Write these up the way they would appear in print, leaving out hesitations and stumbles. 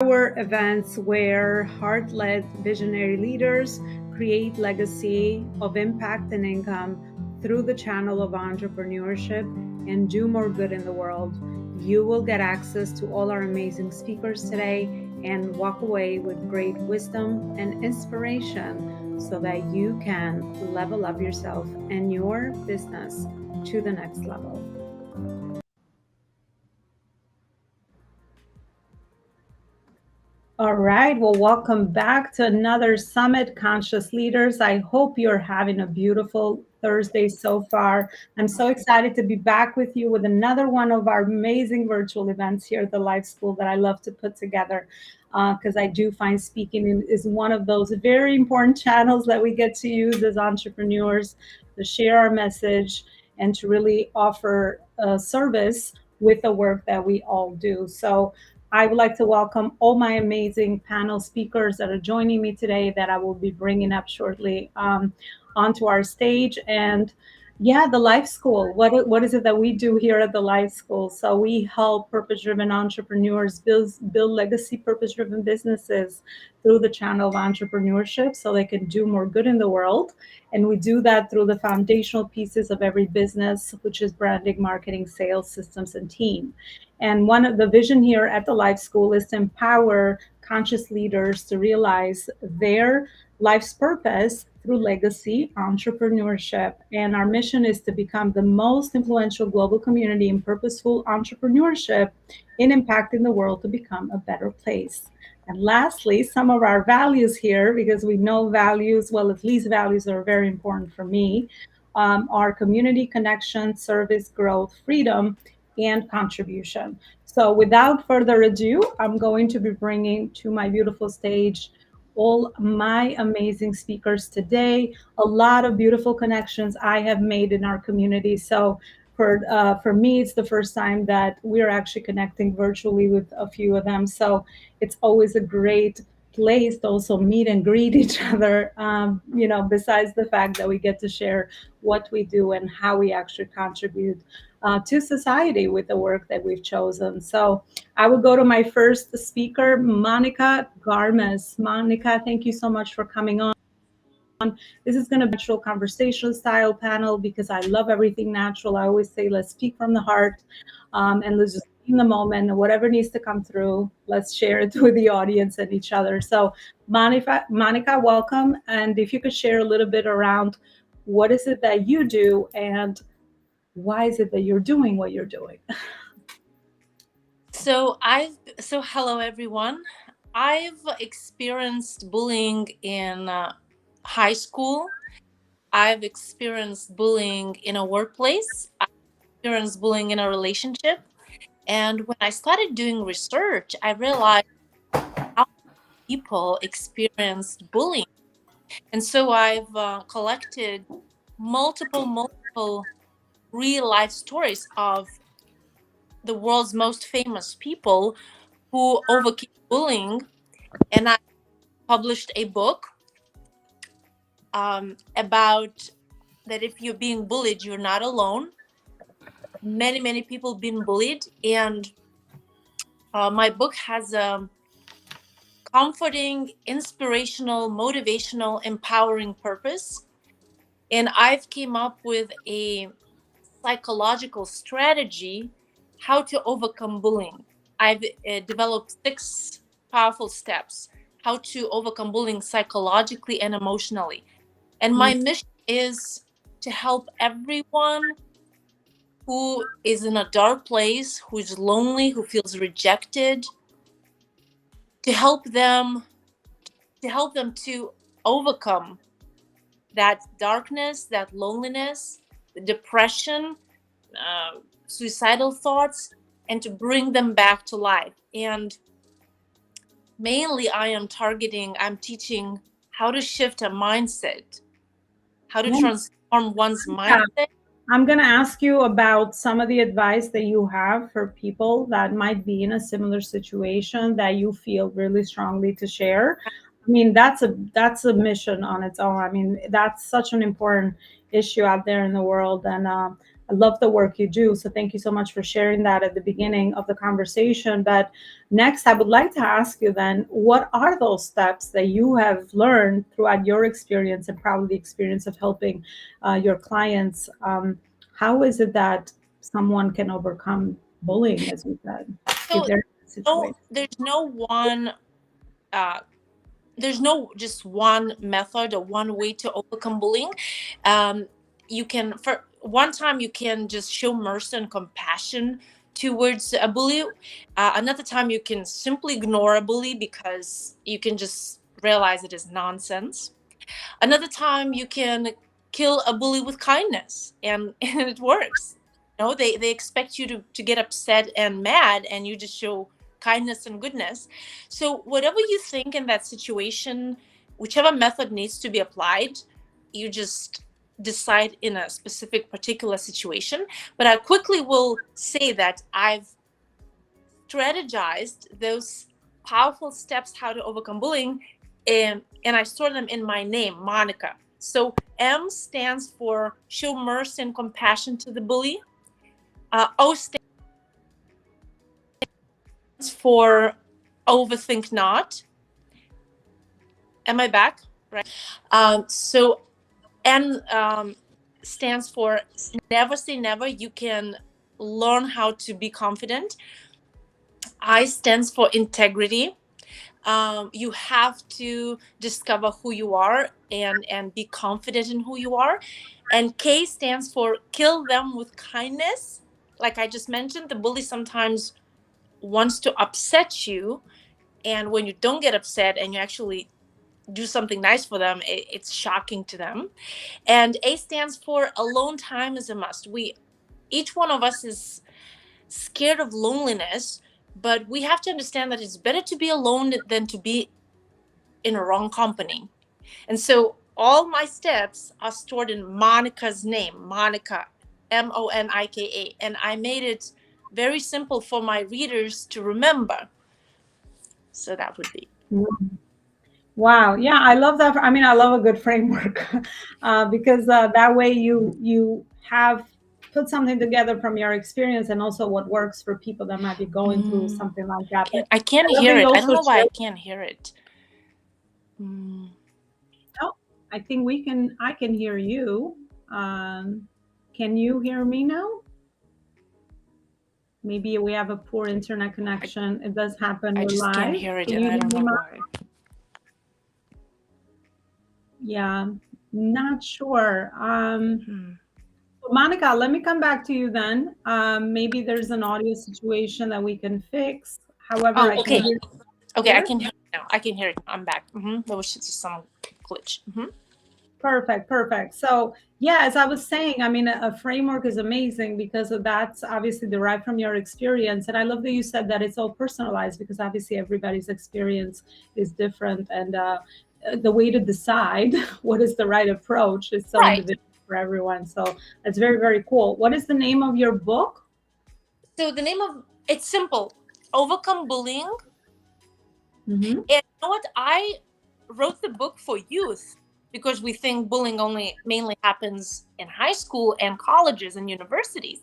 our events where heart-led visionary leaders create legacy of impact and income through the channel of entrepreneurship and do more good in the world. You will get access to all our amazing speakers today and walk away with great wisdom and inspiration so that you can level up yourself and your business to the next level. All right. Well, welcome back to another Summit Conscious Leaders. I hope you're having a beautiful Thursday so far. I'm so excited to be back with you with another one of our amazing virtual events here at the Life School that I love to put together because I do find speaking is one of those very important channels that we get to use as entrepreneurs to share our message and to really offer service with the work that we all do. So I would like to welcome all my amazing panel speakers that are joining me today that I will be bringing up shortly onto our stage. And yeah, the Life School. What is it that we do here at the Life School? So we help purpose-driven entrepreneurs build legacy purpose-driven businesses through the channel of entrepreneurship so they can do more good in the world. And we do that through the foundational pieces of every business, which is branding, marketing, sales, systems, and team. And one of the vision here at the Life School is to empower conscious leaders to realize their life's purpose through legacy entrepreneurship. And our mission is to become the most influential global community in purposeful entrepreneurship in impacting the world to become a better place. And lastly, some of our values here, because we know values, well, at least values are very important for me, are community connection, service, growth, freedom, and contribution. So without further ado, I'm going to be bringing to my beautiful stage all my amazing speakers today. A lot of beautiful connections I have made in our community. So for me, it's the first time that we're actually connecting virtually with a few of them. So it's always a great place to also meet and greet each other. Besides the fact that we get to share what we do and how we actually contribute to society with the work that we've chosen. So I will go to my first speaker, Monica Garmes. Monica, thank you so much for coming on. This is going to be a natural conversation style panel because I love everything natural. I always say, let's speak from the heart and let's just be in the moment and whatever needs to come through, let's share it with the audience and each other. So Monica, welcome. And if you could share a little bit around what is it that you do and why is it that you're doing what you're doing? So hello everyone. I've experienced bullying in high school. I've experienced bullying in a workplace. I've experienced bullying in a relationship. And when I started doing research, I realized how people experienced bullying. And so I've collected multiple real life stories of the world's most famous people who overcame bullying. And I published a book about that if you're being bullied, you're not alone. Many people been bullied, and my book has a comforting, inspirational, motivational, empowering purpose. And I've came up with a psychological strategy how to overcome bullying. I've developed 6 powerful steps how to overcome bullying psychologically and emotionally. And my mission is to help everyone who is in a dark place, who's lonely, who feels rejected, to help them to overcome that darkness, that loneliness, the depression, suicidal thoughts, and to bring them back to life. And mainly I'm teaching how to shift a mindset, how to transform one's mindset. I'm going to ask you about some of the advice that you have for people that might be in a similar situation that you feel really strongly to share. I mean, that's a mission on its own. I mean, that's such an important issue out there in the world. And I love the work you do. So thank you so much for sharing that at the beginning of the conversation. But next, I would like to ask you then, what are those steps that you have learned throughout your experience and probably the experience of helping your clients? How is it that someone can overcome bullying, as you said, if So they're in a situation? there's no one uh, there's no just one method or one way to overcome bullying. You can, for one time, you can just show mercy and compassion towards a bully. Another time, you can simply ignore a bully because you can just realize it is nonsense. Another time, you can kill a bully with kindness, and, and it works. No, they expect you to get upset and mad, and you just show kindness and goodness. So whatever you think in that situation, whichever method needs to be applied, you just decide in a specific particular situation. But I quickly will say that I've strategized those powerful steps how to overcome bullying, and I store them in my name, Monica. So M stands for show mercy and compassion to the bully. O stands for overthink not. Am I back? Right. So N stands for never say never. You can learn how to be confident. I stands for integrity. You have to discover who you are and be confident in who you are. And K stands for kill them with kindness. Like I just mentioned, the bully sometimes wants to upset you, and when you don't get upset and you actually do something nice for them, it's shocking to them. And A stands for alone time is a must. We Each one of us is scared of loneliness, but we have to understand that it's better to be alone than to be in a wrong company. And so all my steps are stored in Monica's name, Monica, Monika, and I made it very simple for my readers to remember. So that would be. Wow. Yeah, I love that. I mean, I love a good framework because that way you have put something together from your experience and also what works for people that might be going through something like that. But I can't I love hear that you it. I don't also know why I shared. can't hear it. Oh, I think we can. I can hear you. Can you hear me now? Maybe we have a poor internet connection. It does happen. I We're just can't live. hear it, Can and you I hear don't me, know Ma? why. Yeah, not sure. Monica, let me come back to you then. Maybe there's an audio situation that we can fix. However, Oh, I can okay. hear you Okay, I here. can hear it now. I can hear it. I'm back. There was just some glitch. Perfect, perfect. So, yeah, as I was saying, I mean, a framework is amazing because that's obviously derived from your experience. And I love that you said that it's all personalized because obviously everybody's experience is different. And the way to decide what is the right approach is so Right. individual for everyone. So, that's very, very cool. What is the name of your book? So the name of it's simple. Overcome bullying. Mm-hmm. And you know what? I wrote the book for youth because we think bullying only mainly happens in high school and colleges and universities.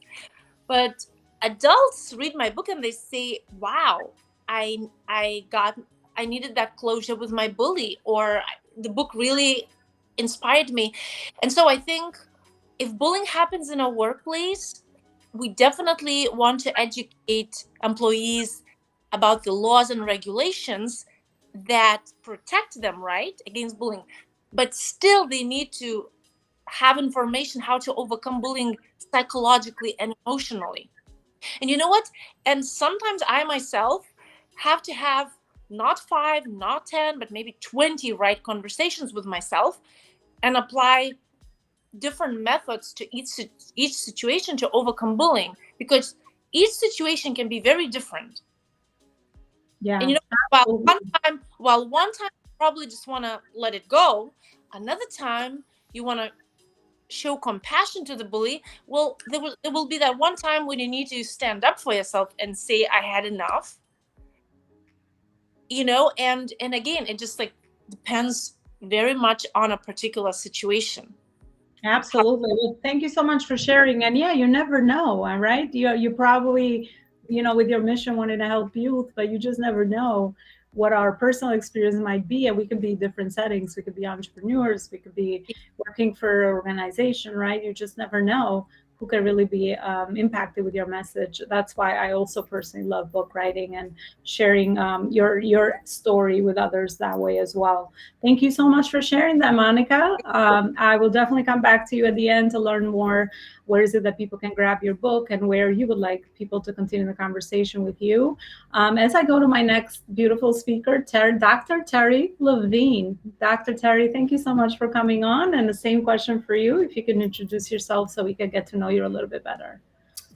But adults read my book and they say, "Wow, I got I needed that closure with my bully," or the book really inspired me. And so I think if bullying happens in a workplace, we definitely want to educate employees about the laws and regulations that protect them, right, against bullying. But still, they need to have information how to overcome bullying psychologically and emotionally. And you know what? And sometimes I myself have to have not 5, not 10, but maybe 20 right conversations with myself and apply different methods to each situation to overcome bullying, because each situation can be very different. And Yeah, you know, absolutely. while one time you probably just want to let it go, another time you want to show compassion to the bully. Well, there will be that one time when you need to stand up for yourself and say I had enough. And again, it just like depends very much on a particular situation. Absolutely. Well, thank you so much for sharing. And yeah, you never know, all right? You probably, with your mission wanting to help youth, but you just never know what our personal experience might be. And we could be different settings. We could be entrepreneurs. We could be working for an organization, right? You just never know who could really be impacted with your message. That's why I also personally love book writing and sharing your story with others that way as well. Thank you so much for sharing that, Monica. I will definitely come back to you at the end to learn more. Where is it that people can grab your book and where you would like people to continue the conversation with you? As I go to my next beautiful speaker, Dr. Terry Levine. Dr. Terry, thank you so much for coming on. And the same question for you, if you can introduce yourself so we can get to know you a little bit better.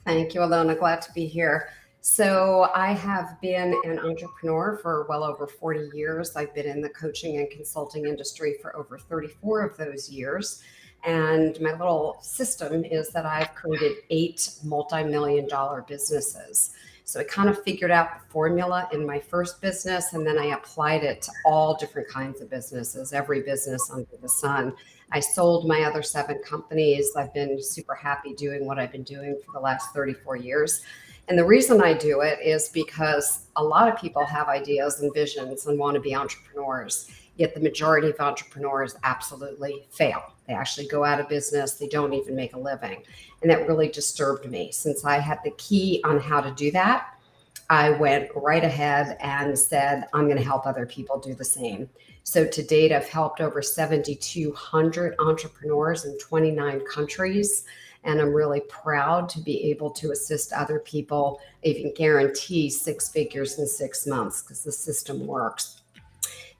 Thank you, Elona. Glad to be here. So, I have been an entrepreneur for well over 40 years. I've been in the coaching and consulting industry for over 34 of those years. And my little system is that I've created 8 multi-million dollar businesses. So, I kind of figured out the formula in my first business, and then I applied it to all different kinds of businesses, every business under the sun. I sold my other 7 companies. I've been super happy doing what I've been doing for the last 34 years. And the reason I do it is because a lot of people have ideas and visions and want to be entrepreneurs, yet the majority of entrepreneurs absolutely fail. They actually go out of business. They don't even make a living. And that really disturbed me. Since I had the key on how to do that, I went right ahead and said, I'm going to help other people do the same. So to date, I've helped over 7,200 entrepreneurs in 29 countries. And I'm really proud to be able to assist other people, even guarantee 6 figures in 6 months because the system works.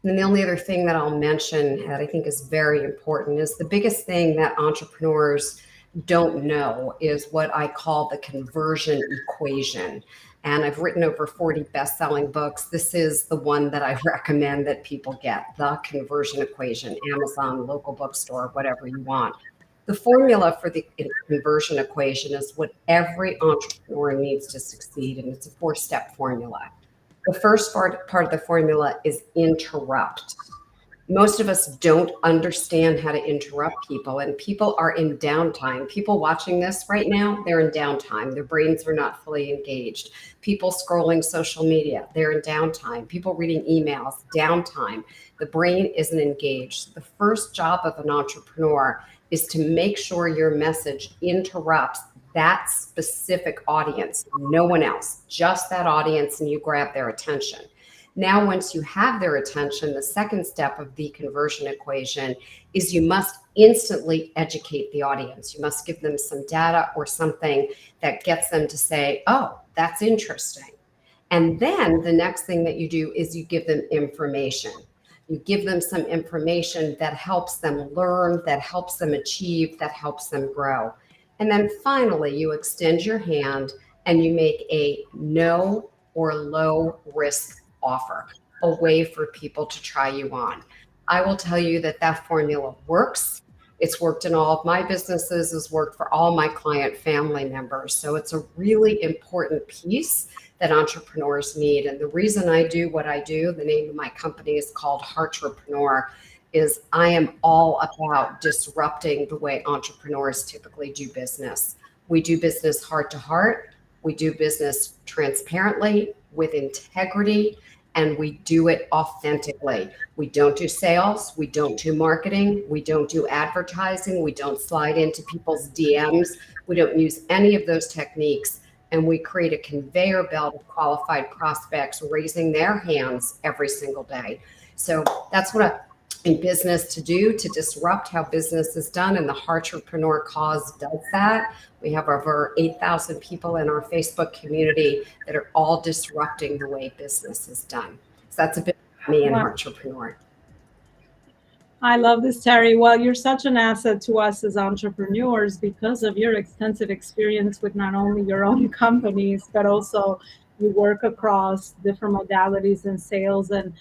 And then the only other thing that I'll mention that I think is very important is the biggest thing that entrepreneurs don't know is what I call the conversion equation. And I've written over 40 best-selling books. This is the one that I recommend that people get, the conversion equation, Amazon, local bookstore, whatever you want. The formula for the conversion equation is what every entrepreneur needs to succeed, and it's a 4-step formula. The first part of the formula is interrupt. Most of us don't understand how to interrupt people, and people are in downtime. People watching this right now, they're in downtime. Their brains are not fully engaged. People scrolling social media, they're in downtime. People reading emails, downtime. The brain isn't engaged. The first job of an entrepreneur is to make sure your message interrupts that specific audience, no one else, just that audience, and you grab their attention. Now, once you have their attention, the second step of the conversion equation is you must instantly educate the audience. You must give them some data or something that gets them to say, oh, that's interesting. And then the next thing that you do is you give them information. You give them some information that helps them learn, that helps them achieve, that helps them grow. And then finally, you extend your hand and you make a no or low risk offer, a way for people to try you on. I will tell you that that formula works. It's worked in all of my businesses, it's worked for all my client family members. So it's a really important piece that entrepreneurs need. And the reason I do what I do, the name of my company is called Heartrepreneur, is I am all about disrupting the way entrepreneurs typically do business. We do business heart to heart. We do business transparently, with integrity, and we do it authentically. We don't do sales. We don't do marketing. We don't do advertising. We don't slide into people's DMs. We don't use any of those techniques. And we create a conveyor belt of qualified prospects raising their hands every single day. So that's what I'm in business to do, to disrupt how business is done. And the Heartrepreneur cause does that. We have over 8,000 people in our Facebook community that are all disrupting the way business is done. So that's a bit about me and Heartrepreneur. I love this, Terry. Well, you're such an asset to us as entrepreneurs because of your extensive experience with not only your own companies, but also you work across different modalities in sales and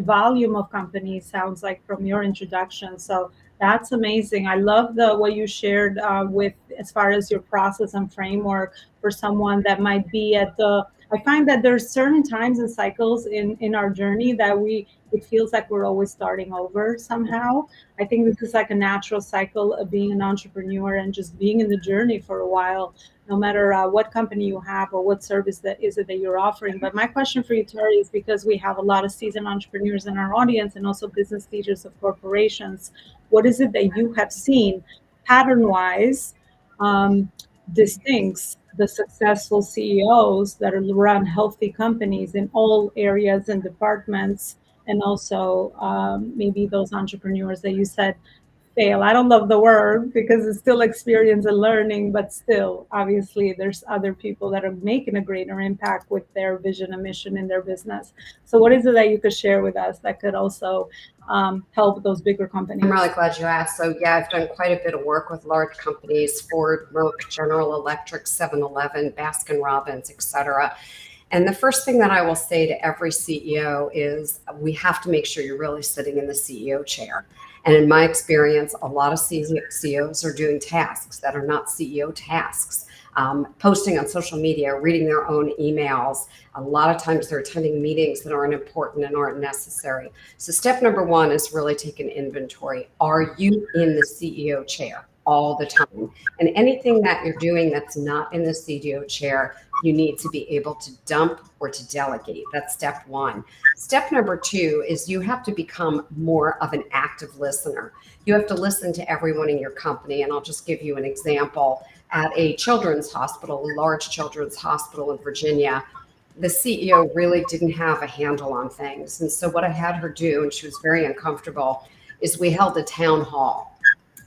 volume of companies, sounds like from your introduction. So that's amazing. I love the what you shared with as far as your process and framework for someone that might be at the I find that there's certain times and cycles in our journey that it feels like we're always starting over somehow. I think this is like a natural cycle of being an entrepreneur and just being in the journey for a while, no matter what company you have or what service that is it that you're offering. But my question for you, Terry, is because we have a lot of seasoned entrepreneurs in our audience and also business leaders of corporations. What is it that you have seen pattern wise? Um, Distincts the successful CEOs that are run healthy companies in all areas and departments, and also maybe those entrepreneurs that you said fail. I don't love the word because it's still experience and learning, but still, obviously, there's other people that are making a greater impact with their vision and mission in their business. So, what is it that you could share with us that could also help those bigger companies? I'm really glad you asked. So yeah, I've done quite a bit of work with large companies, Ford, Merck, General Electric, 7-Eleven, Baskin Robbins, et cetera. And the first thing that I will say to every CEO is we have to make sure you're really sitting in the CEO chair. And in my experience, a lot of CEOs are doing tasks that are not CEO tasks, posting on social media, reading their own emails. A lot of times they're attending meetings that aren't important and aren't necessary. So step number one is really take an inventory. Are you in the CEO chair all the time? And anything that you're doing that's not in the CEO chair, you need to be able to dump or to delegate. That's step one. Step number two is you have to become more of an active listener. You have to listen to everyone in your company. And I'll just give you an example. At a children's hospital, a large children's hospital in Virginia, the CEO really didn't have a handle on things. And so what I had her do, and she was very uncomfortable, is we held a town hall.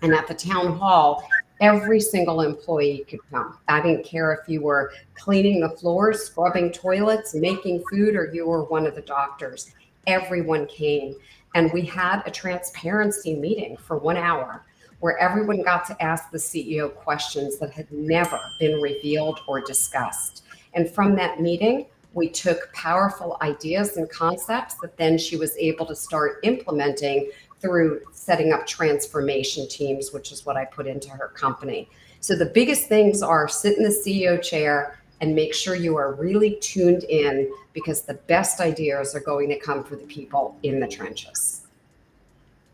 And at the town hall, every single employee could come. I didn't care if you were cleaning the floors, scrubbing toilets, making food, or you were one of the doctors. Everyone came. And we had a transparency meeting for 1 hour where everyone got to ask the CEO questions that had never been revealed or discussed. And from that meeting, we took powerful ideas and concepts that then she was able to start implementing through setting up transformation teams, which is what I put into her company. So the biggest things are sit in the CEO chair and make sure you are really tuned in, because the best ideas are going to come from the people in the trenches.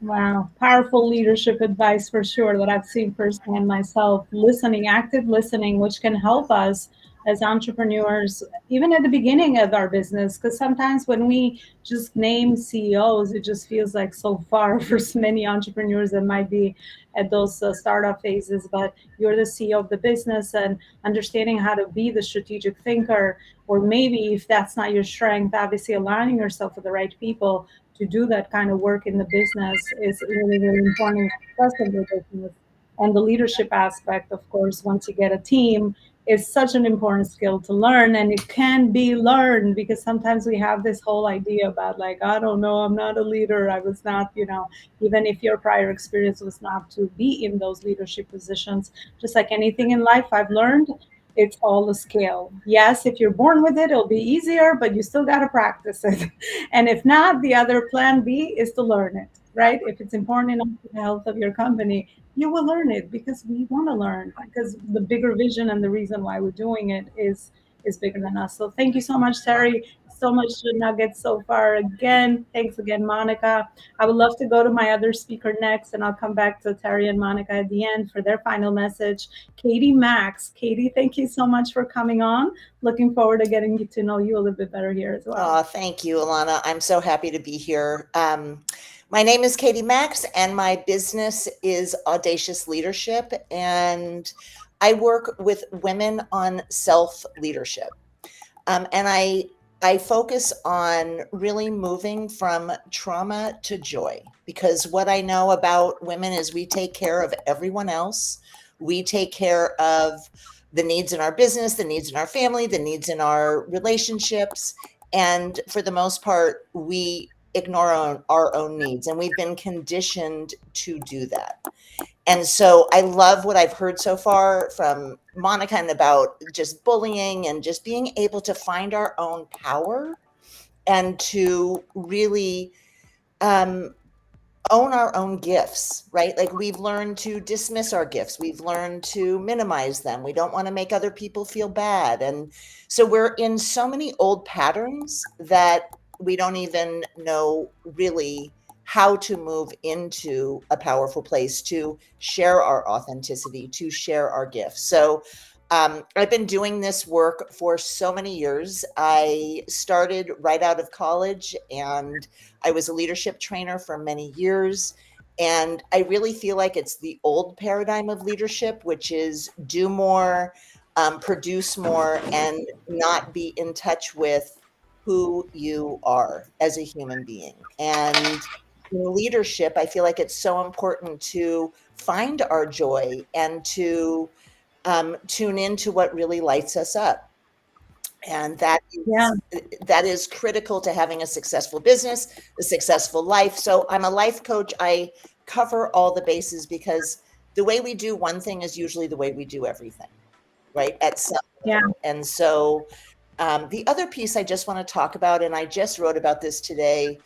Wow, powerful leadership advice for sure that I've seen firsthand myself. Listening, active listening, which can help us as entrepreneurs, even at the beginning of our business. Because sometimes when we just name CEOs, it just feels like so far for so many entrepreneurs that might be at those startup phases. But you're the CEO of the business, and understanding how to be the strategic thinker, or maybe if that's not your strength, obviously aligning yourself with the right people to do that kind of work in the business is really, really important, especially in the business. And the leadership aspect, of course, once you get a team, is such an important skill to learn. And it can be learned, because sometimes we have this whole idea about, like, I don't know, I'm not a leader. I was not, even if your prior experience was not to be in those leadership positions, just like anything in life, I've learned it's all a skill. Yes, if you're born with it, it'll be easier, but you still got to practice it. And if not, the other plan B is to learn it, right? If it's important enough to the health of your company, you will learn it, because we want to learn, because the bigger vision and the reason why we're doing it is bigger than us. So thank you so much, Terry. So much nuggets so far. Again, thanks again, Monica. I would love to go to my other speaker next, and I'll come back to Terry and Monica at the end for their final message. Katie Max. Katie, thank you so much for coming on. Looking forward to getting to know you a little bit better here as well. Oh, thank you, Elona. I'm so happy to be here. My name is Katie Max, and my business is Audacious Leadership, and I work with women on self-leadership. And I focus on really moving from trauma to joy, because what I know about women is we take care of everyone else. We take care of the needs in our business, the needs in our family, the needs in our relationships. And for the most part, we ignore our own needs. And we've been conditioned to do that. And so I love what I've heard so far from Monica and about just bullying and just being able to find our own power and to really own our own gifts, right? Like we've learned to dismiss our gifts. We've learned to minimize them. We don't want to make other people feel bad. And so we're in so many old patterns that we don't even know really how to move into a powerful place to share our authenticity, to share our gifts. So I've been doing this work for so many years. I started right out of college and I was a leadership trainer for many years. And I really feel like it's the old paradigm of leadership, which is do more, produce more, and not be in touch with who you are as a human being. And in leadership, I feel like it's so important to find our joy and to tune into what really lights us up. And Yeah. that is critical to having a successful business, a successful life. So I'm a life coach. I cover all the bases because the way we do one thing is usually the way we do everything, right? At some Yeah. level. And so the other piece I just want to talk about, and I just wrote about this today,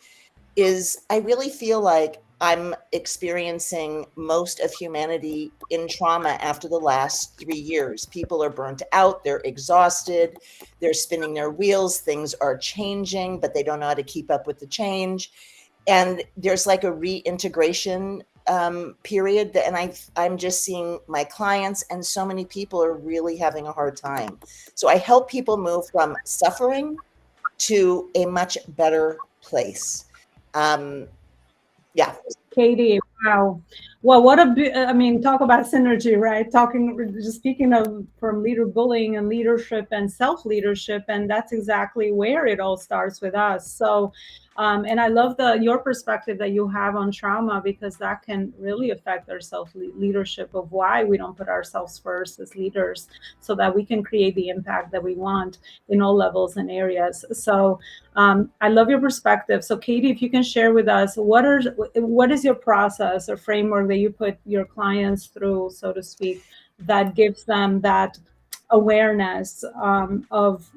is I really feel like I'm experiencing most of humanity in trauma after the last 3 years. People are burnt out, they're exhausted, they're spinning their wheels, things are changing, but they don't know how to keep up with the change. And there's like a reintegration period that, and I'm just seeing my clients and so many people are really having a hard time. So I help people move from suffering to a much better place. Um, yeah. Katie, wow. Well, what a, I mean, talk about synergy, right? Just speaking of from leader bullying and leadership and self leadership, and that's exactly where it all starts with us. So, and I love your perspective that you have on trauma because that can really affect our self leadership of why we don't put ourselves first as leaders, so that we can create the impact that we want in all levels and areas. So, I love your perspective. So, Katie, if you can share with us, what is your process or framework that you put your clients through, so to speak, that gives them that awareness of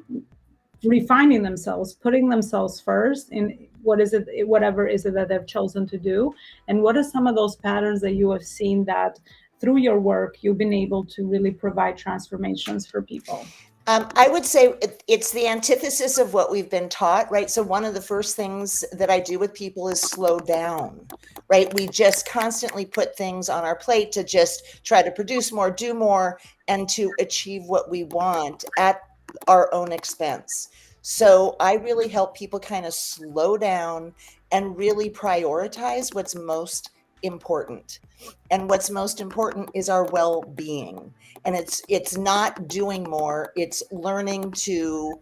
refining themselves, putting themselves first in whatever is it that they've chosen to do, and what are some of those patterns that you have seen that through your work you've been able to really provide transformations for people? I would say it's the antithesis of what we've been taught, right? So one of the first things that I do with people is slow down, right? We just constantly put things on our plate to just try to produce more, do more, and to achieve what we want at our own expense. So I really help people kind of slow down and really prioritize what's most important. And what's most important is our well-being. And it's not doing more, it's learning to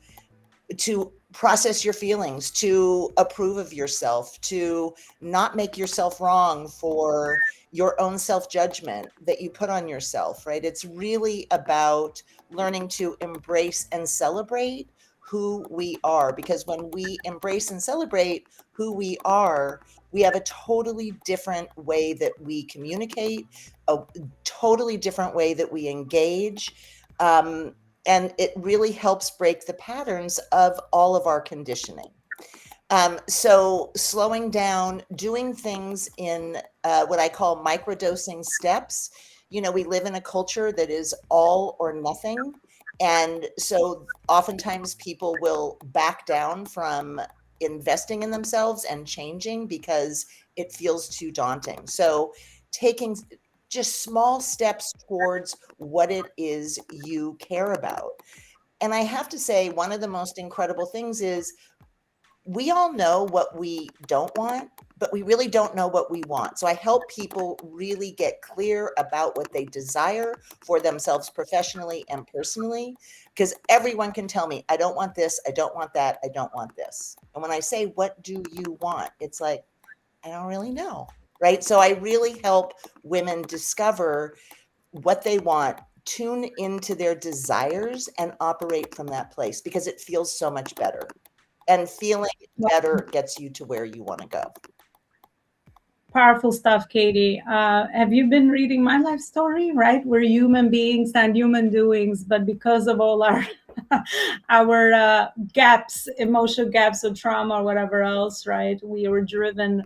process your feelings, to approve of yourself, to not make yourself wrong for your own self-judgment that you put on yourself, right? It's really about learning to embrace and celebrate who we are, because when we embrace and celebrate who we are, we have a totally different way that we communicate, a totally different way that we engage. And it really helps break the patterns of all of our conditioning. So slowing down, doing things in what I call microdosing steps. You know, we live in a culture that is all or nothing. And so oftentimes people will back down from investing in themselves and changing because it feels too daunting. So taking just small steps towards what it is you care about. And I have to say, one of the most incredible things is we all know what we don't want, but we really don't know what we want. So I help people really get clear about what they desire for themselves professionally and personally, because everyone can tell me, I don't want this, I don't want that, I don't want this. And when I say, what do you want? It's like, I don't really know, right? So I really help women discover what they want, tune into their desires, and operate from that place because it feels so much better. And feeling better gets you to where you want to go. Powerful stuff, Katie. Have you been reading my life story? Right, we're human beings and human doings, but because of all our our gaps, emotional gaps of trauma or whatever else, right? We were driven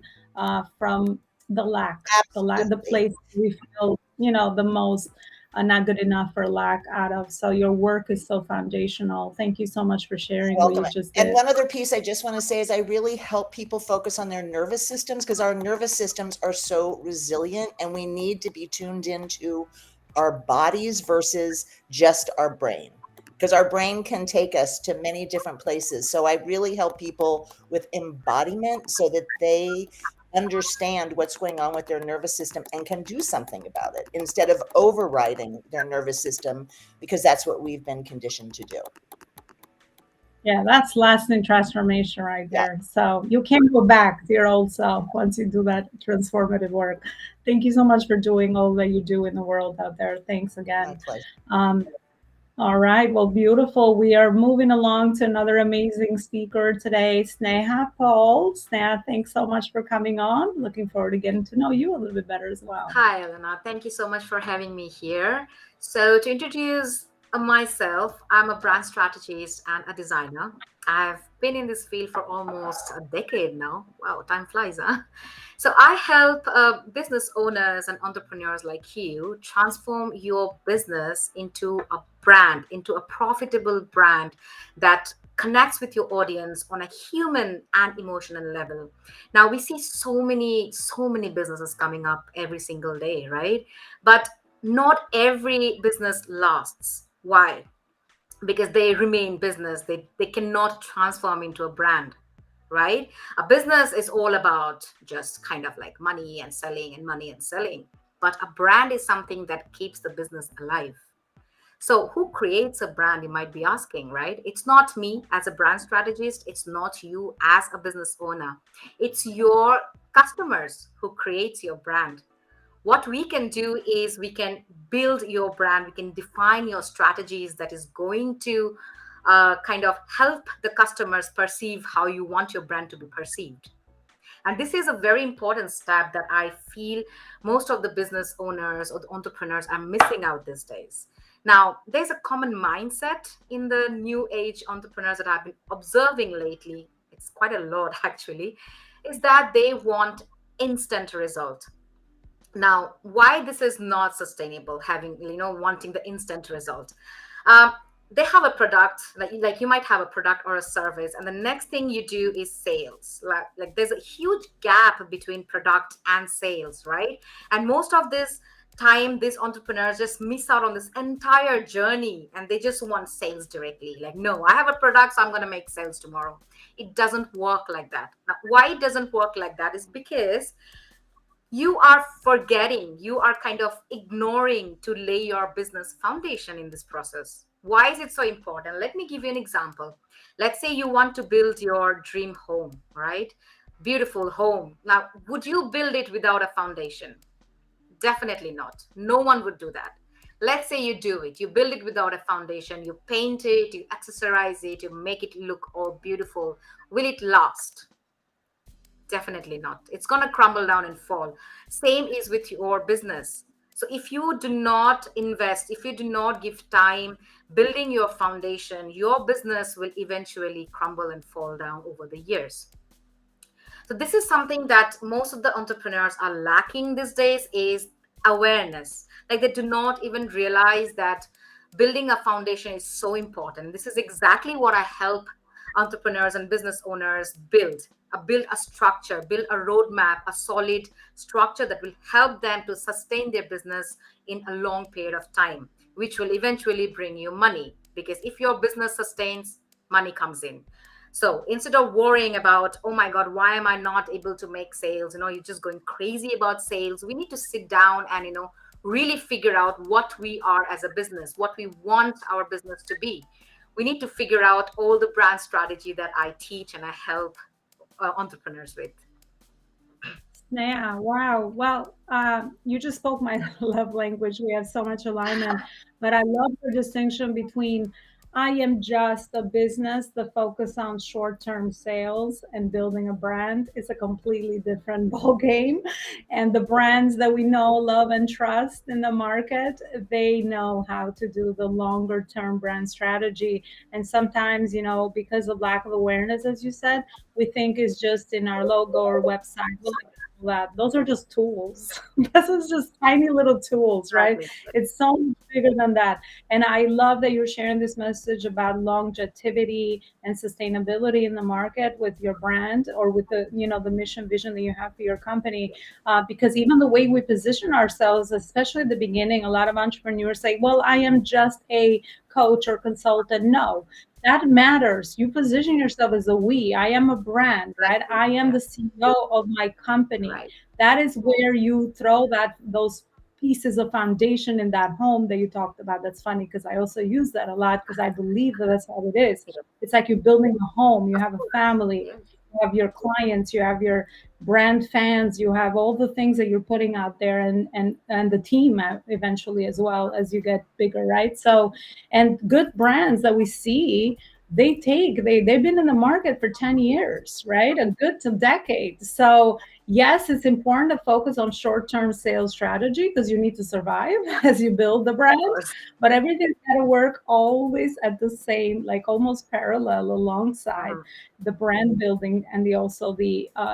from the lack, the Absolutely. place we feel, the most not good enough or lack out of. So your work is so foundational. Thank you so much for sharing what Welcome. you just And did. one other piece I just want to say is I really help people focus on their nervous systems because our nervous systems are so resilient and we need to be tuned into our bodies versus just our brain because our brain can take us to many different places. So I really help people with embodiment so that they understand what's going on with their nervous system and can do something about it instead of overriding their nervous system because that's what we've been conditioned to do. Yeah, that's lasting transformation right Yeah, there. So you can't go back to your old self once you do that transformative work. Thank you so much for doing all that you do in the world out there. Thanks my again. pleasure. Um, all right, well, beautiful. We are moving along to another amazing speaker today, Sneha Paul. Sneha, thanks so much for coming on. Looking forward to getting to know you a little bit better as well. Hi, Elona. Thank you so much for having me here. So, to introduce myself, I'm a brand strategist and a designer. I've been in this field for almost a decade now. Wow, time flies, huh? So, I help business owners and entrepreneurs like you transform your business into a brand, into a profitable brand that connects with your audience on a human and emotional level. Now we see so many businesses coming up every single day, right? But not every business lasts. Why? Because they remain business. They cannot transform into a brand, right? A business is all about just kind of like money and selling and money and selling. But a brand is something that keeps the business alive. So, who creates a brand, you might be asking, right? It's not me as a brand strategist. It's not you as a business owner. It's your customers who creates your brand. What we can do is we can build your brand. We can define your strategies that is going to kind of help the customers perceive how you want your brand to be perceived. And this is a very important step that I feel most of the business owners or the entrepreneurs are missing out these days. Now, there's a common mindset in the new age entrepreneurs that I've been observing lately. It's quite a lot, actually, is that they want instant result. Now, why this is not sustainable, having, wanting the instant result. um, they have a product, like you might have a product or a service, and the next thing you do is sales. Like there's a huge gap between product and sales, right? And most of this time these entrepreneurs just miss out on this entire journey and they just want sales directly. Like, no, I have a product, so I'm going to make sales tomorrow. It doesn't work like that. Now, why it doesn't work like that is because you are forgetting, you are kind of ignoring to lay your business foundation in this process. Why is it so important? Let me give you an example. Let's say you want to build your dream home, right? Beautiful home. Now, would you build it without a foundation? Definitely not. No one would do that. Let's say you do it. You build it without a foundation. You paint it, you accessorize it, you make it look all beautiful. Will it last? Definitely not. It's going to crumble down and fall. Same is with your business. So if you do not invest, if you do not give time building your foundation, your business will eventually crumble and fall down over the years. So this is something that most of the entrepreneurs are lacking these days is awareness. Like they do not even realize that building a foundation is so important. This is exactly what I help entrepreneurs and business owners build a structure, build a roadmap, a solid structure that will help them to sustain their business in a long period of time, which will eventually bring you money. Because if your business sustains, money comes in. So instead of worrying about, oh my God, why am I not able to make sales? You're just going crazy about sales. We need to sit down and, really figure out what we are as a business, what we want our business to be. We need to figure out all the brand strategy that I teach and I help entrepreneurs with. Yeah, wow. Well, you just spoke my love language. We have so much alignment, but I love the distinction between I am just a business. The focus on short-term sales and building a brand is a completely different ball game. And the brands that we know, love, and trust in the market, they know how to do the longer-term brand strategy. And sometimes, because of lack of awareness, as you said, we think is just in our logo or website. that. Those are just tools. This is just tiny little tools, right? Exactly. It's so much bigger than that. And I love that you're sharing this message about longevity and sustainability in the market with your brand or with the, the mission vision that you have for your company. Because even the way we position ourselves, especially at the beginning, a lot of entrepreneurs say, well, I am just a coach or consultant. No, that matters. You position yourself as a we. I am a brand, right? I am the CEO of my company. Right. That is where you throw those pieces of foundation in that home that you talked about. That's funny because I also use that a lot because I believe that that's how it is. Yeah. It's like you're building a home, you Of have a course. family, Yeah. you have your clients, you have your brand fans, you have all the things that you're putting out there, and the team eventually as well as you get bigger, right? So, and good brands that we see, they've been in the market for 10 years, right? A good to decade. So yes, it's important to focus on short-term sales strategy because you need to survive as you build the Of brand, course. but everything's got to work always at the same, like almost parallel alongside Mhm. the brand building and the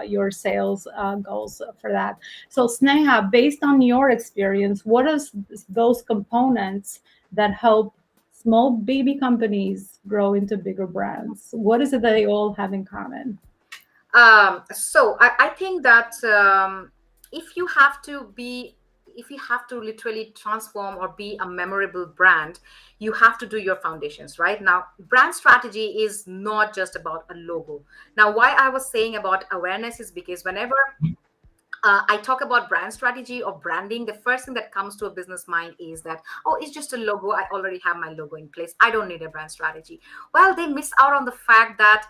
your sales goals for that. So Sneha, based on your experience, what are those components that help small baby companies grow into bigger brands? What is it that they all have in common? So I think that if you have to be, if you have to literally transform or be a memorable brand, you have to do your foundations right. Now, brand strategy is not just about a logo. Now, why I was saying about awareness is because whenever I talk about brand strategy or branding, the first thing that comes to a business mind is that, oh, it's just a logo. I already have my logo in place. I don't need a brand strategy. Well, they miss out on the fact that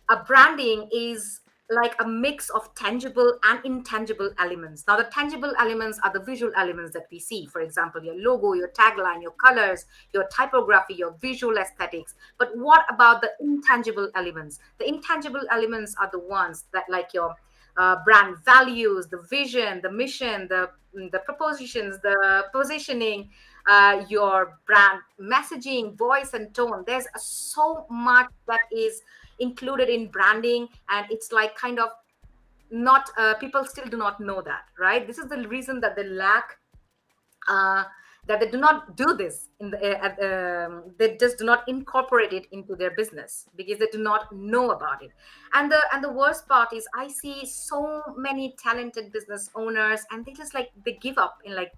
a branding is like a mix of tangible and intangible elements. Now, the tangible elements are the visual elements that we see. For example, your logo, your tagline, your colors, your typography, your visual aesthetics. But what about the intangible elements? The intangible elements are the ones that, like your brand values, the vision, the mission, the propositions, the positioning, your brand messaging, voice, and tone. There's so much that is included in branding, and it's like kind of not people still do not know that, right? This is the reason that they lack uh, that they do not do this in they just do not incorporate it into their business because they do not know about it. And the worst part is I see so many talented business owners, and they just like they give up in like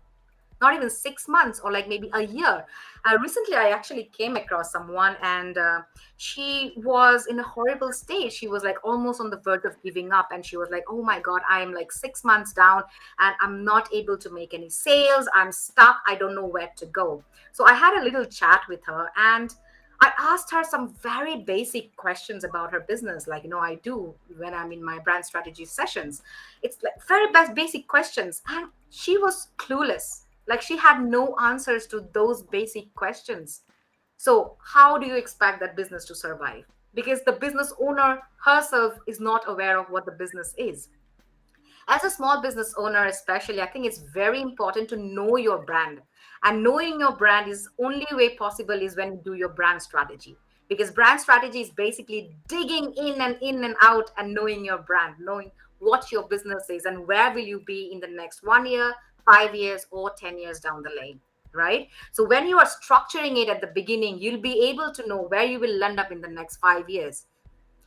not even 6 months or like maybe a year. Recently, I actually came across someone, and she was in a horrible state. She was like almost on the verge of giving up, and she was like, "Oh my God, I am like 6 months down, and I'm not able to make any sales. I'm stuck. I don't know where to go." So I had a little chat with her, and I asked her some very basic questions about her business, like I do when I'm in my brand strategy sessions. It's like very basic questions, and she was clueless. Like she had no answers to those basic questions. So how do you expect that business to survive? Because the business owner herself is not aware of what the business is. As a small business owner, especially, I think it's very important to know your brand. And knowing your brand is only way possible is when you do your brand strategy. Because brand strategy is basically digging in and out and knowing your brand, knowing what your business is and where will you be in the next 1 year, 5 years, or 10 years down the lane. Right. So when you are structuring it at the beginning, you'll be able to know where you will end up in the next 5 years.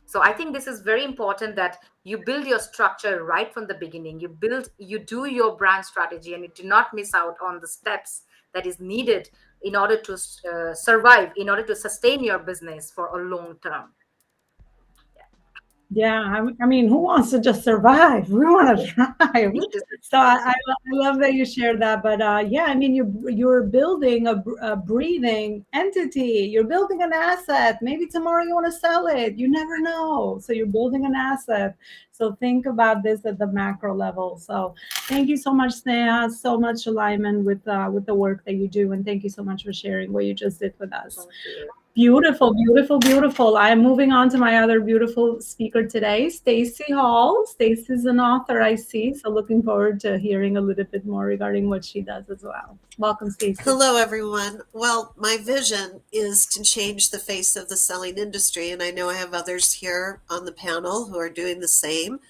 So I think this is very important that you build your structure right from the beginning. You do your brand strategy, and you do not miss out on the steps that is needed in order to survive, in order to sustain your business for a long term. Yeah, I mean, who wants to just survive? We want to thrive. This So I love that you shared that. But yeah, I mean, you're building a breathing entity. You're building an asset. Maybe tomorrow you want to sell it. You never know. So you're building an asset. So think about this at the macro level. So thank you so much, Sneha. So much alignment with the work that you do, and thank you so much for sharing what you just did with us. Thank you. Beautiful, beautiful, beautiful. I'm moving on to my other beautiful speaker today, Stacy Hall. Stacy's an author, I see, so looking forward to hearing a little bit more regarding what she does as well. Welcome, Stacy. Hello, everyone. Well, my vision is to change the face of the selling industry, and I know I have others here on the panel who are doing the same.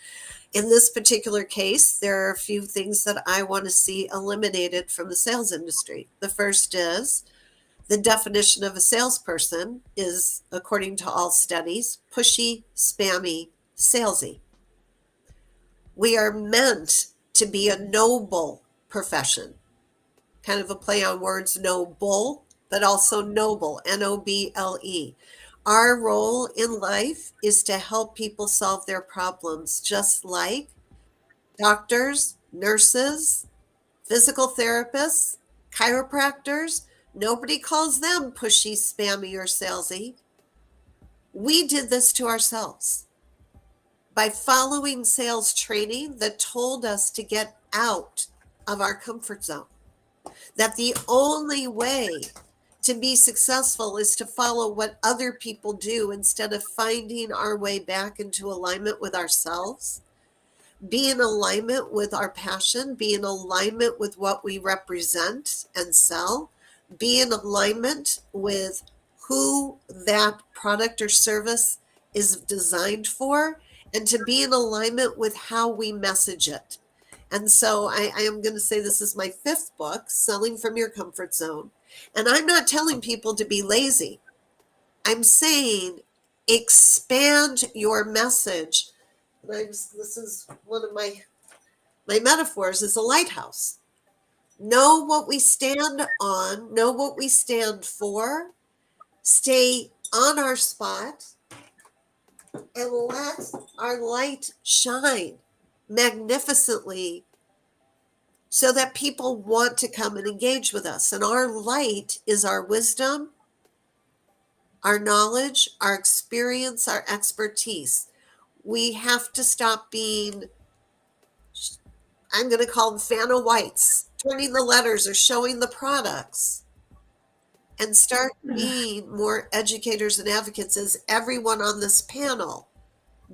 In this particular case, there are a few things that I want to see eliminated from the sales industry. The first is the definition of a salesperson is, according to all studies, pushy, spammy, salesy. We are meant to be a noble profession, kind of a play on words, noble, but also noble, Noble. Our role in life is to help people solve their problems, just like doctors, nurses, physical therapists, chiropractors. Nobody calls them pushy, spammy, or salesy. We did this to ourselves by following sales training that told us to get out of our comfort zone. That the only way to be successful is to follow what other people do instead of finding our way back into alignment with ourselves, be in alignment with our passion, be in alignment with what we represent and sell, be in alignment with who that product or service is designed for, and to be in alignment with how we message it. And so I am going to say this is my 5th book, Selling from Your Comfort Zone. And I'm not telling people to be lazy. I'm saying expand your message. This is one of my metaphors is a lighthouse. Know what we stand on, know what we stand for, stay on our spot, and let our light shine magnificently so that people want to come and engage with us. And our light is our wisdom, our knowledge, our experience, our expertise. We have to stop being, I'm going to call them fan of whites, turning the letters or showing the products, and start being more educators and advocates, as everyone on this panel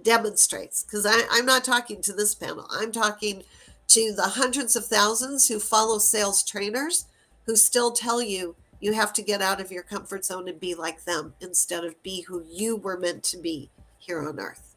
demonstrates. Because I'm not talking to this panel. I'm talking to the hundreds of thousands who follow sales trainers who still tell you you have to get out of your comfort zone and be like them instead of be who you were meant to be here on earth.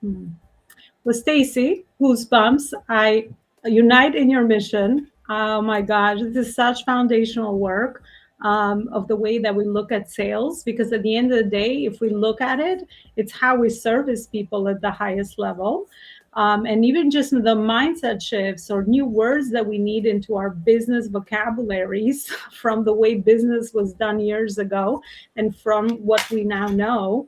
Well, Stacy, goosebumps. I unite in your mission. Oh my gosh, this is such foundational work of the way that we look at sales. Because at the end of the day, if we look at it, it's how we service people at the highest level. And even just the mindset shifts or new words that we need into our business vocabularies from the way business was done years ago and from what we now know.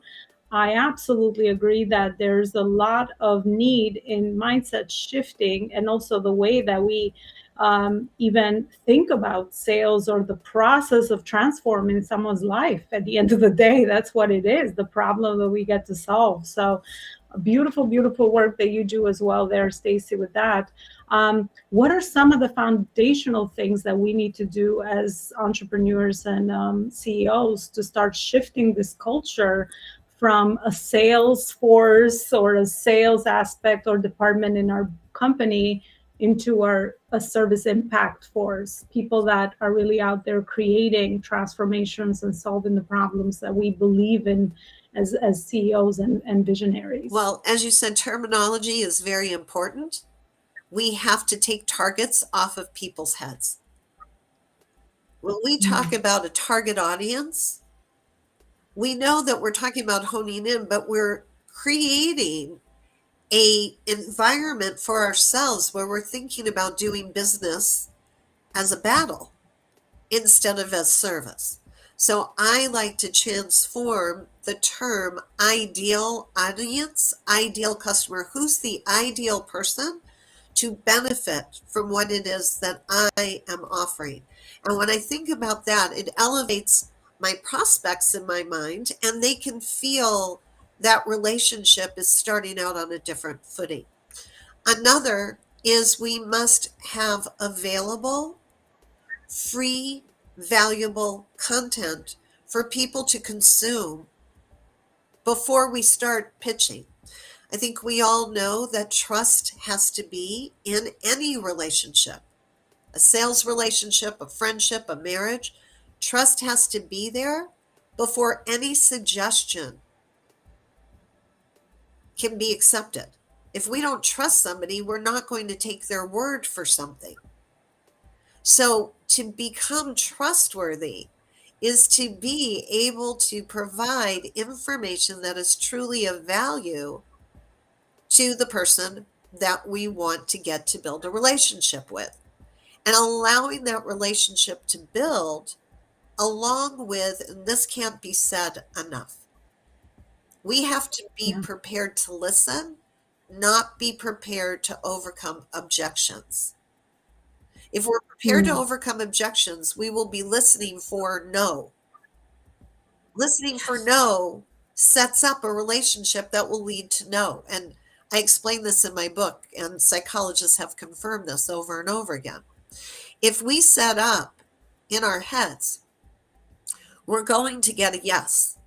I absolutely agree that there's a lot of need in mindset shifting and also the way that we even think about sales or the process of transforming someone's life. At the end of the day, that's what it is, the problem that we get to solve. So beautiful, beautiful work that you do as well there, Stacy, with that. What are some of the foundational things that we need to do as entrepreneurs and CEOs to start shifting this culture from a sales force or a sales aspect or department in our company into a service impact force, people that are really out there creating transformations and solving the problems that we believe in as CEOs and visionaries? Well, as you said, terminology is very important. We have to take targets off of people's heads. When we talk about a target audience, we know that we're talking about honing in, but we're creating a environment for ourselves where we're thinking about doing business as a battle instead of as service. So I like to transform the term ideal audience, ideal customer. Who's the ideal person to benefit from what it is that I am offering? And when I think about that, it elevates my prospects in my mind, and they can feel that relationship is starting out on a different footing. Another is we must have available free, valuable content for people to consume before we start pitching. I think we all know that trust has to be in any relationship, a sales relationship, a friendship, a marriage. Trust has to be there before any suggestion can be accepted. If we don't trust somebody, we're not going to take their word for something. So to become trustworthy is to be able to provide information that is truly of value to the person that we want to get to build a relationship with, and allowing that relationship to build along with, and this can't be said enough, we have to be Yeah. prepared to listen, not be prepared to overcome objections. If we're prepared to overcome objections, we will be listening for no. Listening for no sets up a relationship that will lead to no. And I explain this in my book, and psychologists have confirmed this over and over again. If we set up in our heads, we're going to get a yes,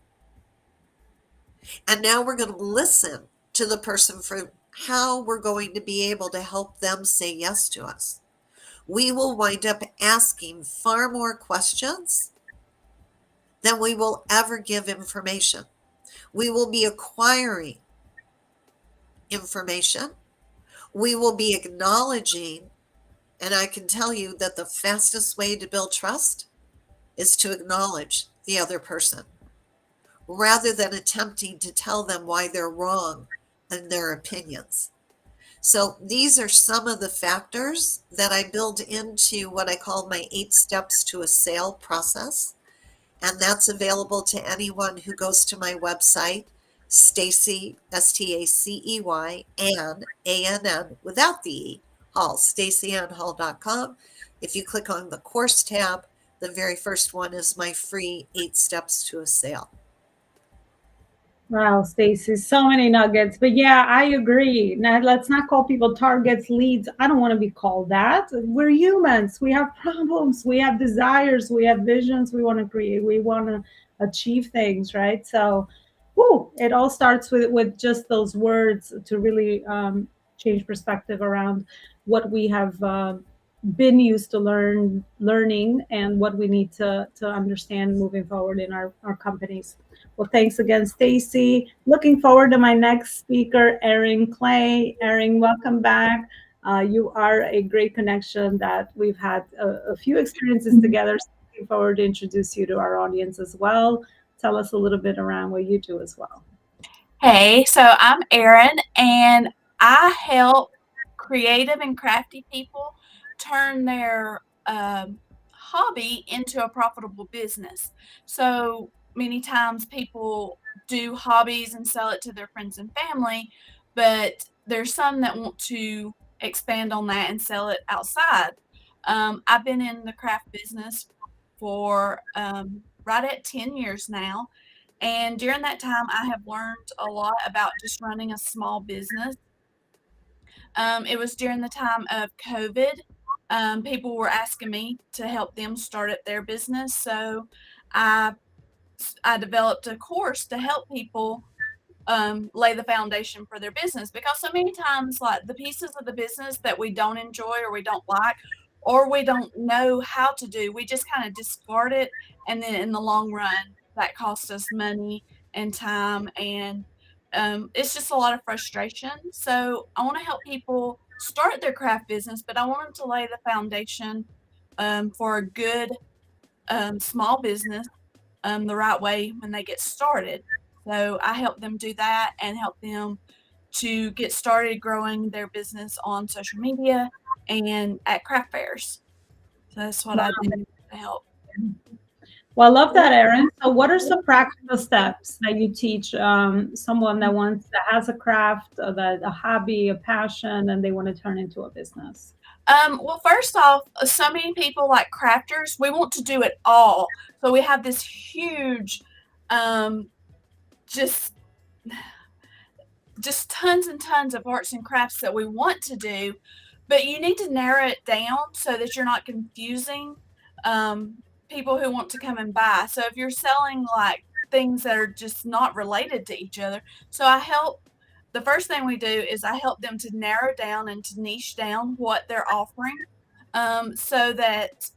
and now we're going to listen to the person for how we're going to be able to help them say yes to us, we will wind up asking far more questions than we will ever give information. We will be acquiring information. We will be acknowledging, and I can tell you that the fastest way to build trust is to acknowledge the other person rather than attempting to tell them why they're wrong in their opinions. So these are some of the factors that I build into what I call my 8 steps to a sale process. And that's available to anyone who goes to my website, Stacey, Stacey, Ann, without the E, Hall, StaceyAnnHall.com. If you click on the course tab, the very first one is my free 8 steps to a sale. Wow, Stacey, so many nuggets. But yeah, I agree. Now, let's not call people targets, leads. I don't want to be called that. We're humans. We have problems. We have desires. We have visions we want to create. We want to achieve things, right? So, it all starts with just those words to really change perspective around what we have been used to learning and what we need to understand moving forward in our companies. Well, thanks again, Stacey. Looking forward to my next speaker, Erin Clay. Erin, welcome back. You are a great connection that we've had a few experiences together. So looking forward to introduce you to our audience as well. Tell us a little bit around what you do as well. Hey, so I'm Erin, and I help creative and crafty people turn their hobby into a profitable business. So many times people do hobbies and sell it to their friends and family, but there's some that want to expand on that and sell it outside. I've been in the craft business for right at 10 years now. And during that time, I have learned a lot about just running a small business. It was during the time of COVID. People were asking me to help them start up their business. So I, I developed a course to help people lay the foundation for their business, because so many times, like, the pieces of the business that we don't enjoy or we don't like or we don't know how to do, we just kind of discard it, and then in the long run that costs us money and time, and it's just a lot of frustration. So I want to help people start their craft business, but I want them to lay the foundation for a good small business the right way when they get started. So I help them do that and help them to get started growing their business on social media and at craft fairs. So that's what I do to help. Well, I love that, Erin. So, what are some practical steps that you teach someone that has a craft, a hobby, a passion, and they want to turn into a business? Well, first off, so many people, like crafters, we want to do it all. So we have this huge, just tons and tons of arts and crafts that we want to do, but you need to narrow it down so that you're not confusing people who want to come and buy. So if you're selling like things that are just not related to each other, so the first thing we do is I help them to narrow down and to niche down what they're offering, so that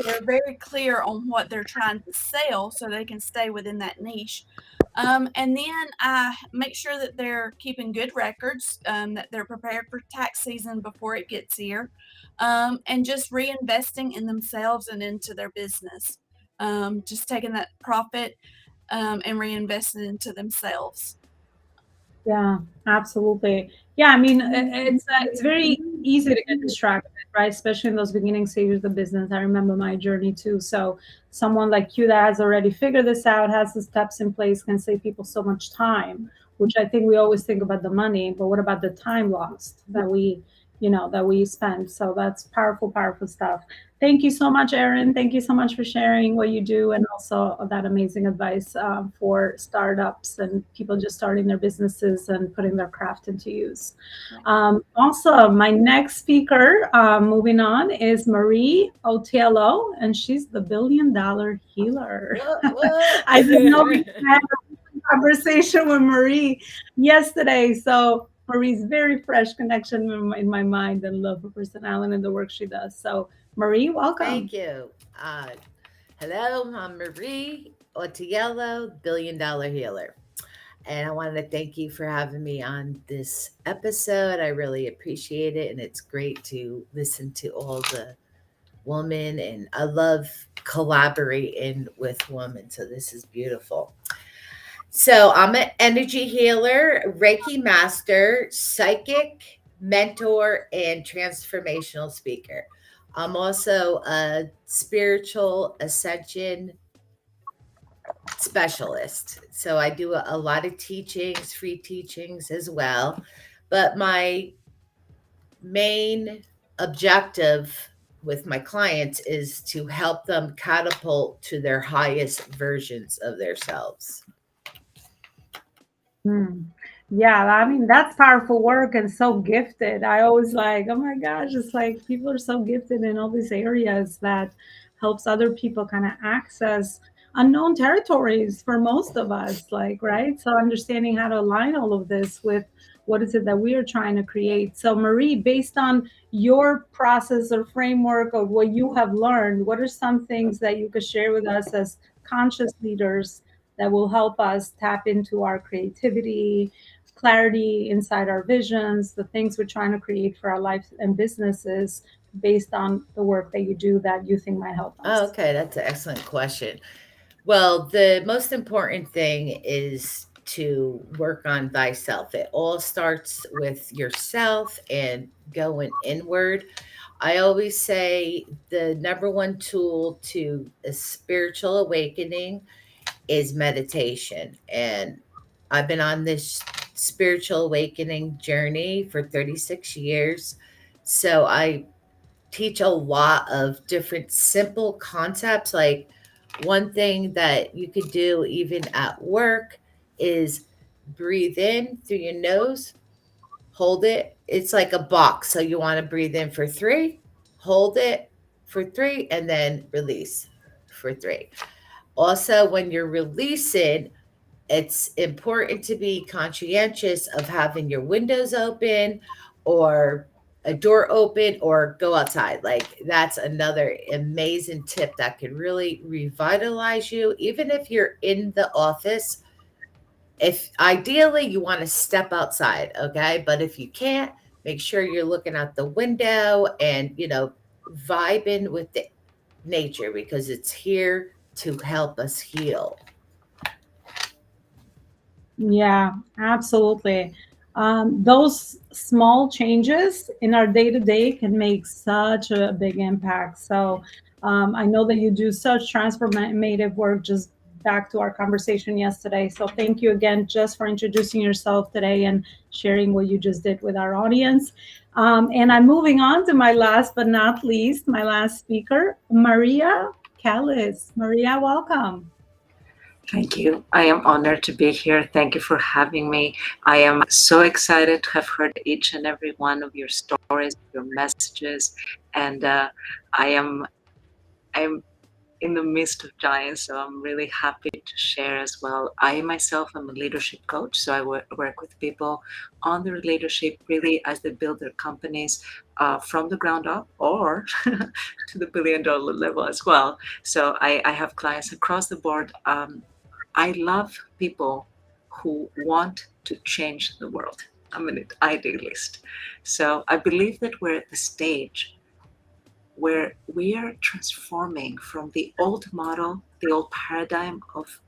they're very clear on what they're trying to sell so they can stay within that niche. And then I make sure that they're keeping good records, that they're prepared for tax season before it gets here, and just reinvesting in themselves and into their business. Just taking that profit and reinvesting into themselves. Yeah, absolutely. Yeah, I mean, it's very easy to get distracted, right? Especially in those beginning stages of business. I remember my journey too. So someone like you that has already figured this out, has the steps in place, can save people so much time, which I think we always think about the money, but what about the time lost that we spend? So that's powerful, powerful stuff. Thank you so much, Erin. Thank you so much for sharing what you do and also that amazing advice for startups and people just starting their businesses and putting their craft into use. Also, my next speaker, moving on, is Marie Otiello, and she's the $1 billion healer. I didn't know we had a conversation with Marie yesterday. So Marie's very fresh connection in my mind and love her personality and the work she does. So Marie, welcome. Thank you. Hello, I'm Marie Otiello, $1 billion healer. And I wanted to thank you for having me on this episode. I really appreciate it. And it's great to listen to all the women. And I love collaborating with women. So this is beautiful. So I'm an energy healer, Reiki master, psychic, mentor, and transformational speaker. I'm also a spiritual ascension specialist. So I do a lot of teachings, free teachings as well. But my main objective with my clients is to help them catapult to their highest versions of themselves. Hmm. Yeah, I mean, that's powerful work and so gifted. I always like, oh my gosh, it's like people are so gifted in all these areas that helps other people kind of access unknown territories for most of us, like, right? So understanding how to align all of this with what is it that we are trying to create. So Marie, based on your process or framework of what you have learned, what are some things that you could share with us as conscious leaders that will help us tap into our creativity, clarity inside our visions, the things we're trying to create for our lives and businesses based on the work that you do that you think might help us? Oh, okay, that's an excellent question. Well, the most important thing is to work on thyself. It all starts with yourself and going inward. I always say the number one tool to a spiritual awakening is meditation. And I've been on this spiritual awakening journey for 36 years. So I teach a lot of different simple concepts. Like one thing that you could do even at work is breathe in through your nose, hold it. It's like a box. So you want to breathe in for 3, hold it for 3, and then release for 3. Also, when you're releasing, it's important to be conscientious of having your windows open or a door open or go outside. Like that's another amazing tip that can really revitalize you. Even if you're in the office, if ideally you want to step outside, okay? But if you can't, make sure you're looking out the window and, vibing with the nature because it's here to help us heal. Yeah, absolutely. Those small changes in our day to day can make such a big impact. So I know that you do such transformative work, just back to our conversation yesterday. So thank you again just for introducing yourself today and sharing what you just did with our audience. And I'm moving on to my last but not least, my last speaker, Maria Callis. Maria, welcome. Thank you. I am honored to be here. Thank you for having me. I am so excited to have heard each and every one of your stories, your messages, and I'm in the midst of giants, so I'm really happy to share as well. I myself am a leadership coach, so I work with people on their leadership really as they build their companies from the ground up or to the $1 billion level as well. So I have clients across the board. I love people who want to change the world. I'm an idealist. So I believe that we're at the stage where we are transforming from the old model, the old paradigm of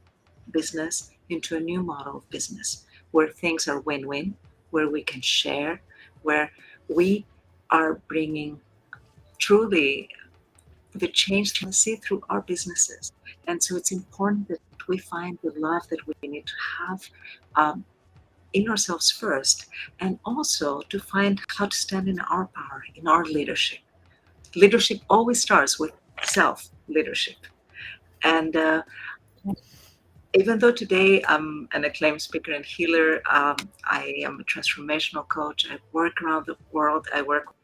business into a new model of business where things are win-win, where we can share, where we are bringing truly the change we see through our businesses. And so it's important that we find the love that we need to have in ourselves first, and also to find how to stand in our power, in our leadership. Leadership always starts with self leadership. And even though today I'm an acclaimed speaker and healer, I am a transformational coach. I work around the world. I work with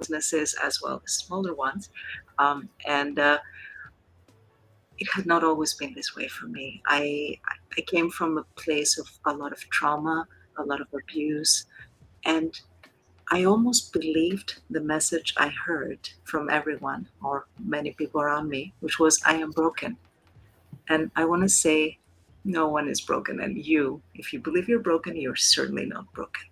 businesses as well as smaller ones. And it had not always been this way for me. I came from a place of a lot of trauma, a lot of abuse, and I almost believed the message I heard from everyone or many people around me, which was, I am broken. And I want to say, no one is broken. And you, if you believe you're broken, you're certainly not broken.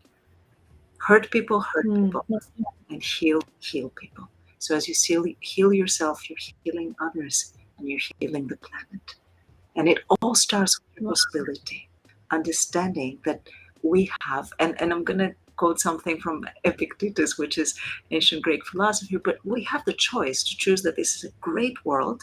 Hurt people, and heal people. So as you heal yourself, you're healing others, and you're healing the planet. And it all starts with possibility, understanding that we have, and I'm going to quote something from Epictetus, which is ancient Greek philosophy, but we have the choice to choose that this is a great world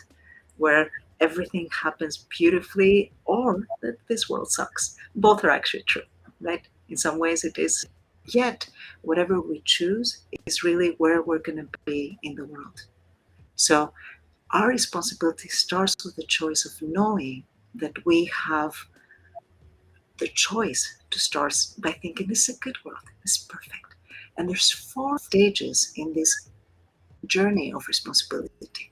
where everything happens beautifully, or that this world sucks. Both are actually true, right? In some ways it is. Yet, whatever we choose is really where we're going to be in the world. So our responsibility starts with the choice of knowing that we have the choice to start by thinking this is a good world, this is perfect. And there's 4 stages in this journey of responsibility.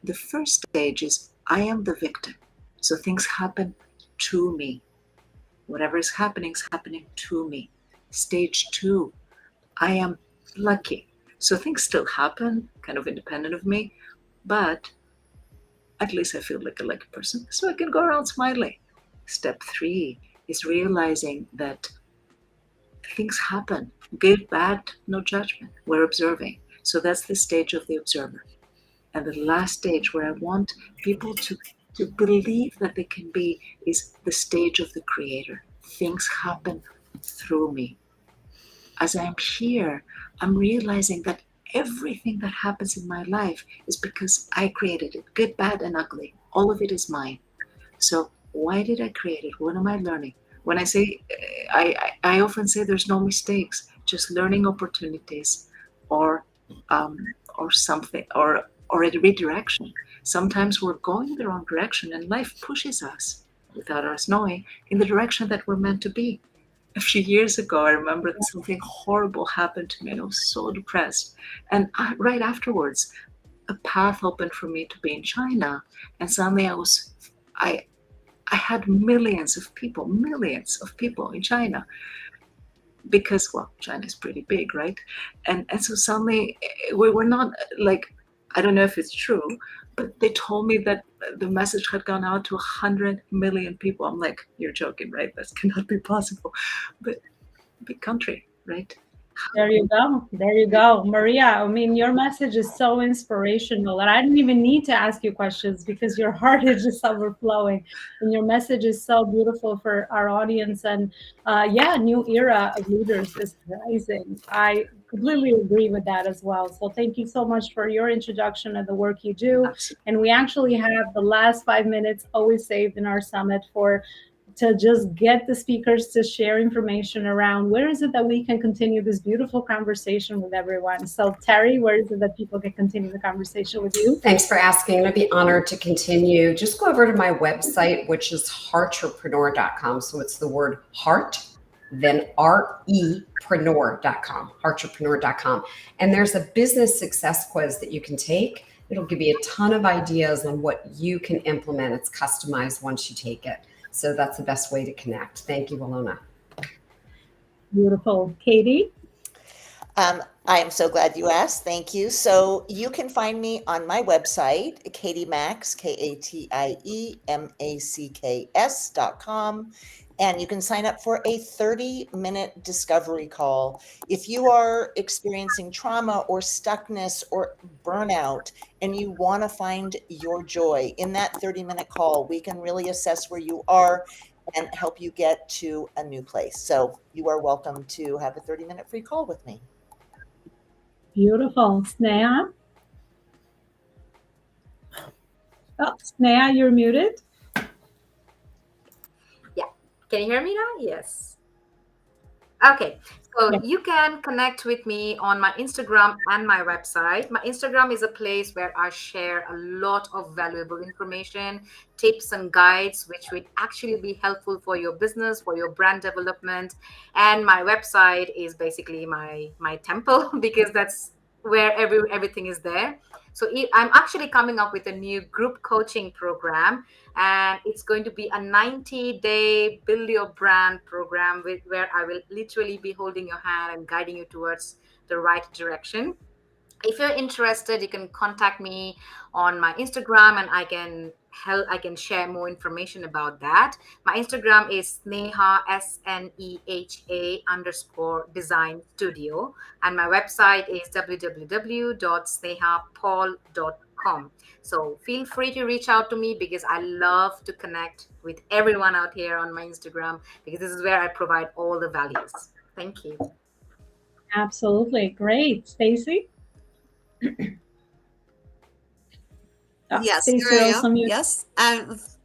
The first stage is I am the victim. So things happen to me. Whatever is happening to me. Stage 2, I am lucky. So things still happen, kind of independent of me, but at least I feel like a lucky person, so I can go around smiling. Step 3 is realizing that things happen, good, bad, no judgment. We're observing. So that's the stage of the observer. And the last stage where I want people to believe that they can be is the stage of the creator. Things happen through me. As I'm here, I'm realizing that everything that happens in my life is because I created it, good, bad, and ugly. All of it is mine. So why did I create it? What am I learning? When I say, I often say there's no mistakes, just learning opportunities, or something, or a redirection. Sometimes we're going the wrong direction, and life pushes us, without us knowing, in the direction that we're meant to be. A few years ago, I remember that something horrible happened to me, and I was so depressed. And right afterwards, a path opened for me to be in China, and suddenly I had millions of people in China, because, well, China is pretty big, right? And so suddenly we were not like, I don't know if it's true, but they told me that the message had gone out to 100 million people. I'm like, you're joking, right? That cannot be possible. But big country, right? There you go. There you go. Maria, I mean, your message is so inspirational. And I didn't even need to ask you questions because your heart is just overflowing. And your message is so beautiful for our audience. And yeah, new era of leaders is rising. I completely agree with that as well. So thank you so much for your introduction and the work you do. Absolutely. And we actually have the last 5 minutes always saved in our summit to just get the speakers to share information around where is it that we can continue this beautiful conversation with everyone. So Terry, where is it that people can continue the conversation with you? Thanks for asking. I'd be honored to continue. Just go over to my website, which is heartrepreneur.com. So it's the word heart, then repreneur.com, heartrepreneur.com. And there's a business success quiz that you can take. It'll give you a ton of ideas on what you can implement. It's customized once you take it. So that's the best way to connect. Thank you, Elona. Beautiful. Katie? I am so glad you asked. Thank you. So you can find me on my website, Katie Max, KatieMacs.com. And you can sign up for a 30-minute discovery call. If you are experiencing trauma or stuckness or burnout and you want to find your joy in that 30-minute call, we can really assess where you are and help you get to a new place. So you are welcome to have a 30-minute free call with me. Beautiful. Sneha? Oh, Sneha, you're muted. Yeah. Can you hear me now? Yes. Okay, so Yeah. you can connect with me on my Instagram and my website. My Instagram is a place where I share a lot of valuable information, tips, and guides, which would actually be helpful for your business, for your brand development. And my website is basically my temple because that's where everything is there. So I'm actually coming up with a new group coaching program, and it's going to be a 90-day build your brand program where I will literally be holding your hand and guiding you towards the right direction. If you're interested, you can contact me on my Instagram and I can share more information about that. My Instagram is Sneha, SNEHA _design studio, and my website is www.snehapol.com. So feel free to reach out to me because I love to connect with everyone out here on my Instagram, because this is where I provide all the values. Thank you. Absolutely. Great. Stacy? Yes, Stacy, here I also am. muted. Yes.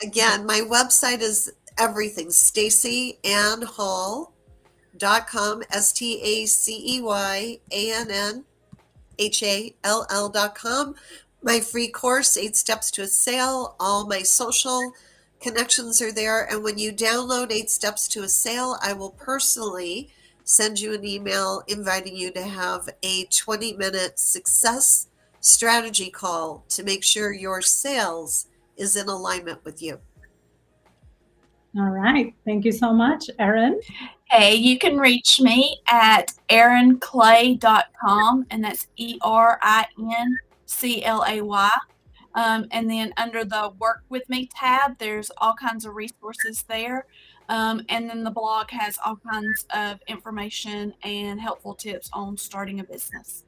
Again, my website is everything. StacyAnnHall.com, StacyAnnHall.com. My free course, 8 Steps to a Sale. All my social connections are there. And when you download 8 Steps to a Sale, I will personally send you an email inviting you to have a 20-minute success strategy call to make sure your sales is in alignment with you. All right. Thank you so much. Erin? Hey, you can reach me at erinclay.com, and that's ERINCLAY. And then under the Work With Me tab, there's all kinds of resources there. And then the blog has all kinds of information and helpful tips on starting a business.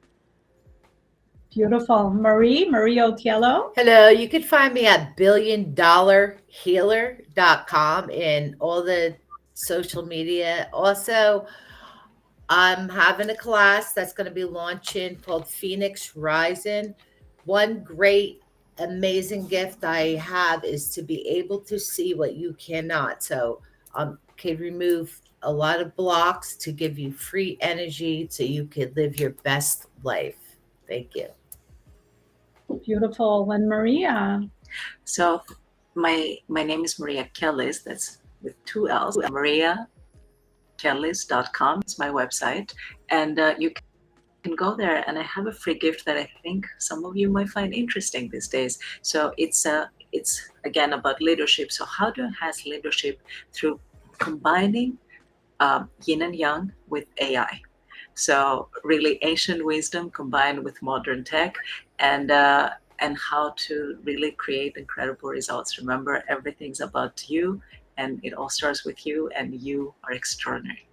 Beautiful. Marie Otiello? Hello, you can find me at billiondollarhealer.com in all the social media. Also, I'm having a class that's going to be launching called Phoenix Rising. One great, amazing gift I have is to be able to see what you cannot. So, can remove a lot of blocks to give you free energy so you can live your best life. Thank you. Beautiful. And Maria? So my name is Maria Kellis. That's with 2 L's. MariaKellis.com is my website, and you can go there. And I have a free gift that I think some of you might find interesting these days. So it's again about leadership. So how to enhance leadership through combining yin and yang with AI. So really ancient wisdom combined with modern tech, and how to really create incredible results. Remember, everything's about you, and it all starts with you, and you are extraordinary.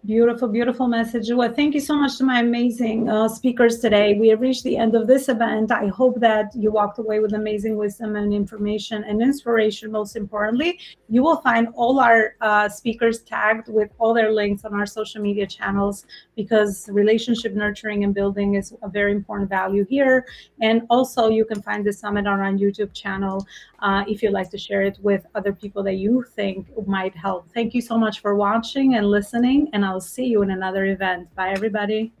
Beautiful, beautiful message. Well, thank you so much to my amazing speakers today. We have reached the end of this event. I hope that you walked away with amazing wisdom and information and inspiration. Most importantly, you will find all our speakers tagged with all their links on our social media channels, because relationship nurturing and building is a very important value here. And also you can find the summit on our YouTube channel if you'd like to share it with other people that you think might help. Thank you so much for watching and listening, and I'll see you in another event. Bye, everybody.